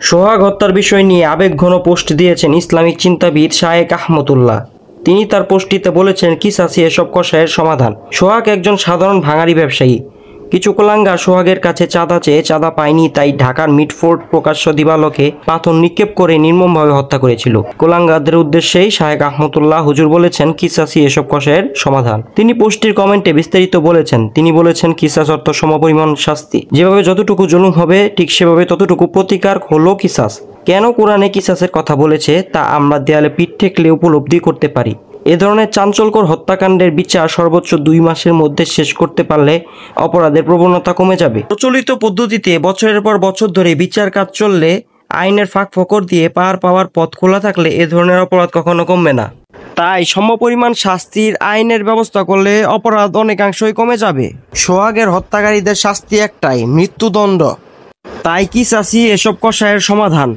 সোহাগ হত্যার বিষয় নিয়ে আবেগঘন পোস্ট দিয়েছেন ইসলামিক চিন্তাবিদ শায়েখ আহমদুল্লাহ। তিনি তার পোস্টটিতে বলেছেন, কিসাসই এসব কষায়ের সমাধান। সোহাগ একজন সাধারণ ভাঙাড়ি ব্যবসায়ী। কিছু কুলাঙ্গার সোহাগের কাছে চাঁদা চেয়ে চাঁদা পায়নি, তাই ঢাকার মিটফোর্ড প্রকাশ্য দিবালোকে পাথর নিক্ষেপ করে নির্মমভাবে হত্যা করেছিল। কুলাঙ্গারদের উদ্দেশ্যেই শায়েখ আহমদুল্লাহ হুজুর বলেছেন, কিসাসই এসব কষায়ের সমাধান। তিনি পোস্টটির কমেন্টে বিস্তারিত বলেছেন। তিনি বলেছেন, কিসাস অর্থ সমপরিমাণ শাস্তি। যেভাবে যতটুকু জুলুম হবে ঠিক সেভাবে ততটুকু প্রতিকার হলো কিসাস। কেন কোরআনে কিসাসের কথা বলেছে তা আমরা দেয়ালে পিঠ ঠেকলে উপলব্ধি করতে পারি। এ ধরনের চাঞ্চল্যকর হত্যাকাণ্ডের বিচার সর্বোচ্চ 2 মাসের মধ্যে শেষ করতে পারলে অপরাধের প্রবণতা কমে যাবে। প্রচলিত পদ্ধতিতে বছরের পর বছর ধরে বিচার কাজ চললে, আইনের ফাঁক ফোকর দিয়ে পার পাওয়ার পথ খোলা থাকলে এ ধরনের অপরাধ কখনো কমবে না। তাই সমপরিমাণ শাস্তির আইনের ব্যবস্থা করলে অপরাধ অনেকাংশই কমে যাবে। সোহাগের হত্যাকারীদের শাস্তি একটাই, মৃত্যুদণ্ড। তাই কিসাসই এসব কষায়ের সমাধান।